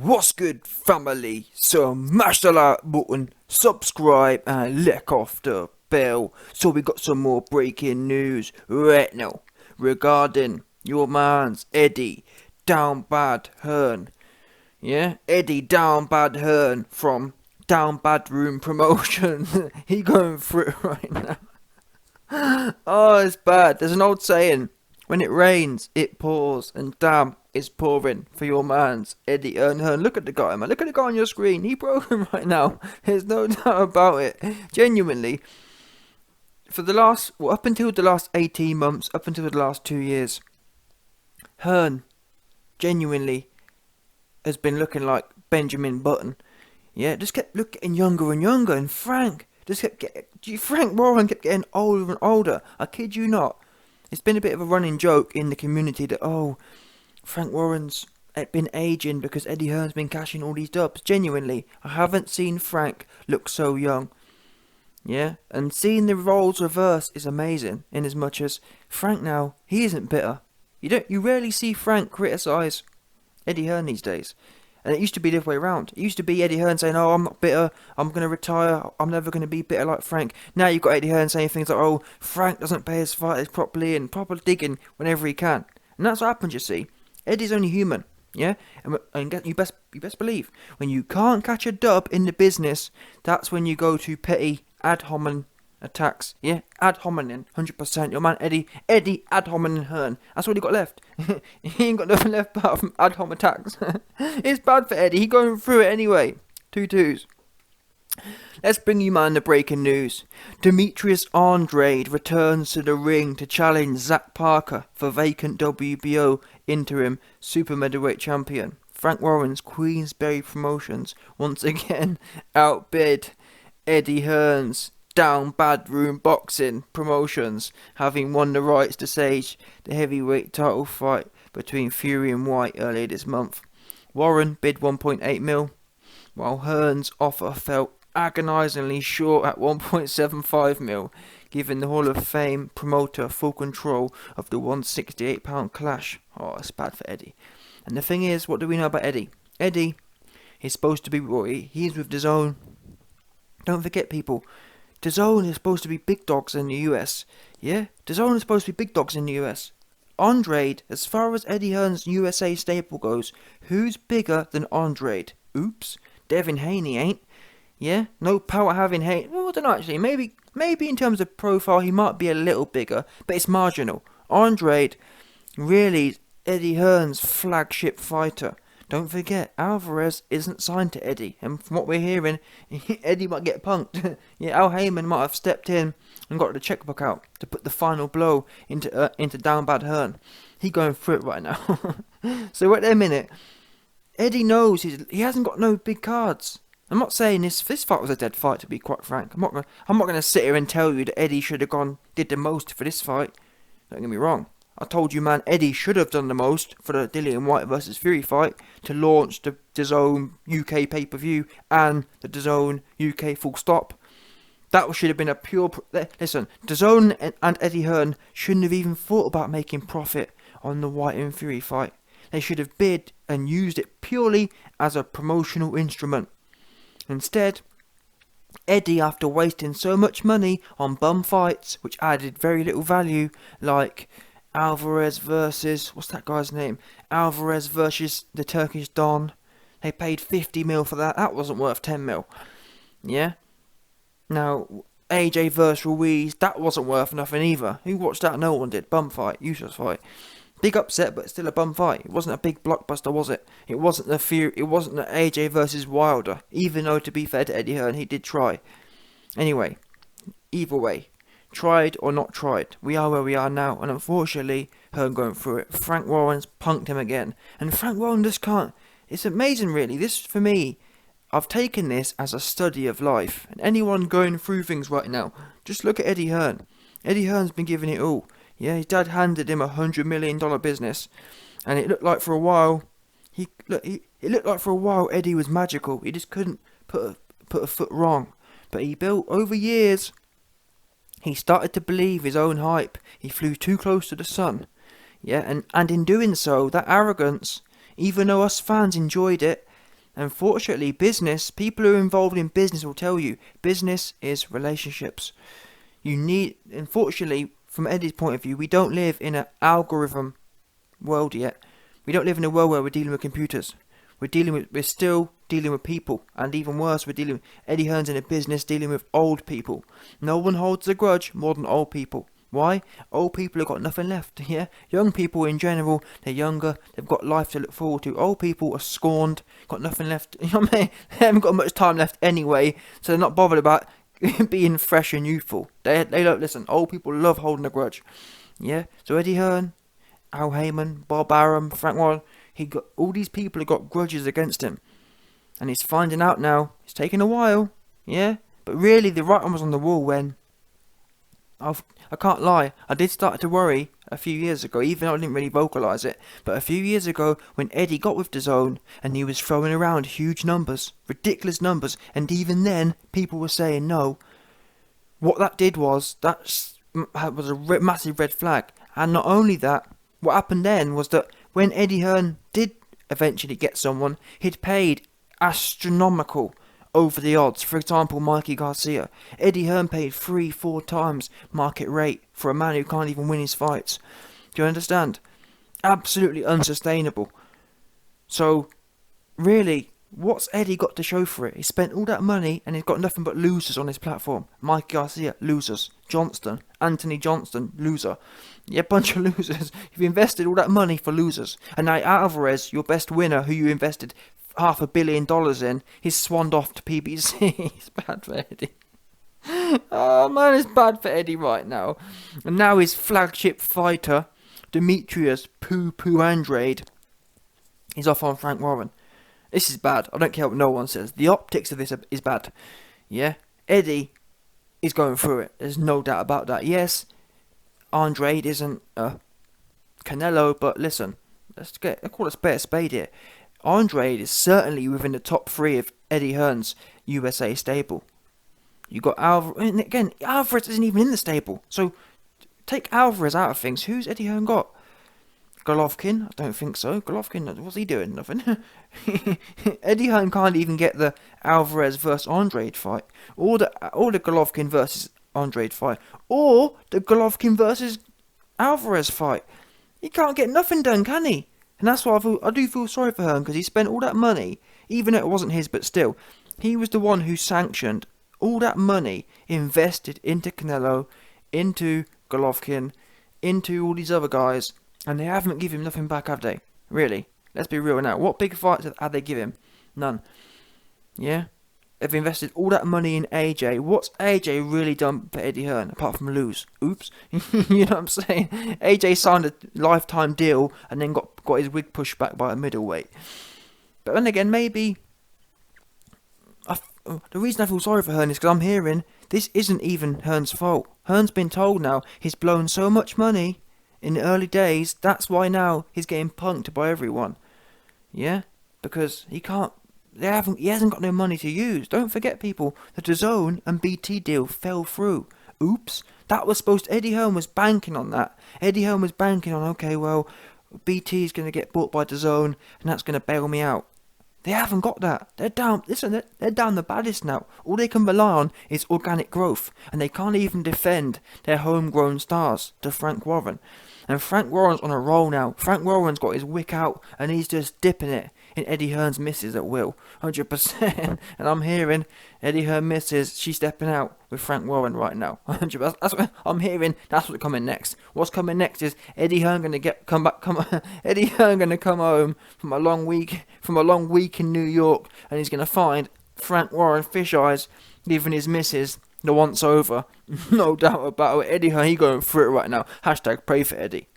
What's good, family? So mash the like button, subscribe, and lick off the bell. So we got some more breaking news right now regarding your man's Eddie Down Bad Hearn. Yeah, Eddie Down Bad Hearn from Down Bad Room Promotion. He going through it right now. Oh, it's bad. There's an old saying: when it rains, it pours, and damn, it's pouring for your man's Eddie Hearn. Look at the guy, man. Look at the guy on your screen. He's broken right now. There's no doubt about it. Genuinely, for the last, up until the last 18 months, up until the last 2 years, Hearn genuinely has been looking like Benjamin Button. Yeah, just kept getting younger and younger, and Frank Warren kept getting older and older. I kid you not. It's been a bit of a running joke in the community that, oh, Frank Warren's been aging because Eddie Hearn's been cashing all these dubs. Genuinely, I haven't seen Frank look so young. Yeah, and seeing the roles reverse is amazing. In as much as Frank now, he isn't bitter. You rarely see Frank criticise Eddie Hearn these days. And it used to be the other way around. It used to be Eddie Hearn saying, oh, I'm not bitter, I'm going to retire, I'm never going to be bitter like Frank. Now you've got Eddie Hearn saying things like, oh, Frank doesn't pay his fighters properly and proper digging whenever he can. And that's what happens, you see. Eddie's only human, yeah? And you best believe, when you can't catch a dub in the business, that's when you go to petty ad hominem attacks, yeah? Ad hominem, 100%. Your man Eddie ad hominem Hearn. That's what he got left. He ain't got nothing left apart from ad hominem attacks. It's bad for Eddie. He going through it anyway. 2-2s. Let's bring you, man, the breaking news. D.Andrade returns to the ring to challenge Zach Parker for vacant WBO interim super middleweight champion. Frank Warren's Queensberry Promotions once again outbid Eddie Hearn's Down Bad Room Boxing Promotions, having won the rights to stage the heavyweight title fight between Fury and White earlier this month. Warren bid 1.8 mil, while Hearn's offer fell agonisingly short at 1.75 mil, giving the Hall of Fame promoter full control of the 168-pound clash. Oh, it's bad for Eddie. And the thing is, what do we know about Eddie? Eddie is supposed to be, he's with DAZN. Don't forget, people, DAZN is supposed to be big dogs in the US. Yeah, DAZN is supposed to be big dogs in the US. Andrade, as far as Eddie Hearn's USA staple goes, who's bigger than Andrade? Oops, Devin Haney ain't. Yeah, no power having Haney. Well, I don't know actually. Maybe in terms of profile he might be a little bigger, but it's marginal. Andrade, really Eddie Hearn's flagship fighter. Don't forget, Alvarez isn't signed to Eddie, and from what we're hearing, Eddie might get punked. Yeah, Al Heyman might have stepped in and got the checkbook out to put the final blow into Down Bad Hearn. He going through it right now. So at the minute, Eddie knows he hasn't got no big cards. I'm not saying this fight was a dead fight, to be quite frank. I'm not going to sit here and tell you that Eddie should have did the most for this fight. Don't get me wrong. I told you, man, Eddie should have done the most for the Dillian White versus Fury fight to launch the DAZN UK pay-per-view and the DAZN UK full stop. That should have been a pure... Listen, DAZN and Eddie Hearn shouldn't have even thought about making profit on the White and Fury fight. They should have bid and used it purely as a promotional instrument. Instead, Eddie, after wasting so much money on bum fights, which added very little value, like Alvarez versus, what's that guy's name? Alvarez versus the Turkish Don. They paid 50 mil for that. That wasn't worth 10 mil. Yeah? Now, AJ versus Ruiz, that wasn't worth nothing either. Who watched that? No one did. Bum fight. Useless fight. Big upset, but still a bum fight. It wasn't a big blockbuster, was it? It wasn't the AJ versus Wilder. Even though, to be fair to Eddie Hearn, he did try. Anyway, either way, tried or not tried, we are where we are now, and unfortunately, Hearn going through it. Frank Warren's punked him again, and Frank Warren just can't. It's amazing, really. This, for me, I've taken this as a study of life, and anyone going through things right now, just look at Eddie Hearn. Eddie Hearn's been giving it all. Yeah, his dad handed him $100 million business, and it looked like for a while, Eddie was magical. He just couldn't put a foot wrong. But he built over years. He started to believe his own hype. He flew too close to the sun. Yeah, and in doing so, that arrogance, even though us fans enjoyed it, Unfortunately, people who are involved in business will tell you, business is relationships. Unfortunately, from Eddie's point of view, we don't live in an algorithm world yet. We don't live in a world where we're dealing with computers. We're still dealing with people, and even worse, Eddie Hearn's in a business dealing with old people. No one holds a grudge more than old people. Why? Old people have got nothing left, yeah? Young people in general, they're younger, they've got life to look forward to. Old people are scorned, got nothing left, you know what I mean? They haven't got much time left anyway, so they're not bothered about being fresh and youthful. They don't listen. Old people love holding a grudge, yeah? So Eddie Hearn, Al Heyman, Bob Arum, Frank Warren, all these people have got grudges against him. And he's finding out now. It's taken a while, yeah? But really, the writing was on the wall when... I can't lie, I did start to worry a few years ago, even though I didn't really vocalise it. But a few years ago, when Eddie got with DAZN, and he was throwing around huge numbers, ridiculous numbers, and even then, people were saying no. What that did was, that was a massive red flag. And not only that, what happened then was that when Eddie Hearn did eventually get someone, he'd paid astronomical over the odds. For example, Mikey Garcia. Eddie Hearn paid 3-4 times market rate for a man who can't even win his fights. Do you understand? Absolutely unsustainable. So, really, what's Eddie got to show for it? He spent all that money and he's got nothing but losers on his platform. Mikey Garcia, losers. Anthony Johnston, loser. Yeah, bunch of losers. You've invested all that money for losers. And now Alvarez, your best winner, who you invested $500 million in, he's swanned off to PBC. It's bad for Eddie. Oh man, it's bad for Eddie right now. And now his flagship fighter, Demetrius Andrade, is off on Frank Warren. This is bad. I don't care what no one says. The optics of this is bad. Yeah? Eddie is going through it. There's no doubt about that. Yes, Andrade isn't Canelo, but listen, let's call a spade here. Andrade is certainly within the top 3 of Eddie Hearn's USA stable. You got Alvarez, and again, Alvarez isn't even in the stable. So take Alvarez out of things. Who's Eddie Hearn got? Golovkin? I don't think so. Golovkin, what's he doing? Nothing. Eddie Hearn can't even get the Alvarez versus Andrade fight, or the Golovkin versus Andrade fight, or the Golovkin versus Alvarez fight. He can't get nothing done, can he? And that's why I do feel sorry for Hearn, because he spent all that money, even though it wasn't his, but still, he was the one who sanctioned all that money invested into Canelo, into Golovkin, into all these other guys, and they haven't given him nothing back, have they? Really? Let's be real now. What big fights have they given him? None. Yeah? They've invested all that money in AJ. What's AJ really done for Eddie Hearn, apart from lose? Oops. You know what I'm saying? AJ signed a lifetime deal and then got his wig pushed back by a middleweight. But then again, maybe... the reason I feel sorry for Hearn is because I'm hearing this isn't even Hearn's fault. Hearn's been told now he's blown so much money in the early days, that's why now he's getting punked by everyone. Yeah? Because he hasn't got no money to use. Don't forget, people, the DAZN and BT deal fell through. Oops. That was Eddie Hearn was banking on that. Eddie Hearn was banking on, okay, well, BT is going to get bought by DAZN and that's going to bail me out. They haven't got that. They're down. Listen, they're down the baddest now. All they can rely on is organic growth, and they can't even defend their homegrown stars to Frank Warren. And Frank Warren's on a roll now. Frank Warren's got his wick out, and he's just dipping it in Eddie Hearn's misses at will, 100%. And I'm hearing Eddie Hearn misses. She's stepping out with Frank Warren right now, 100%. That's what I'm hearing. That's what's coming next. What's coming next is Eddie Hearn Eddie Hearn gonna come home from a long week in New York, and he's gonna find Frank Warren fish eyes giving his missus the once over. No doubt about it. Eddie Hearn, he going through it right now. # pray for Eddie.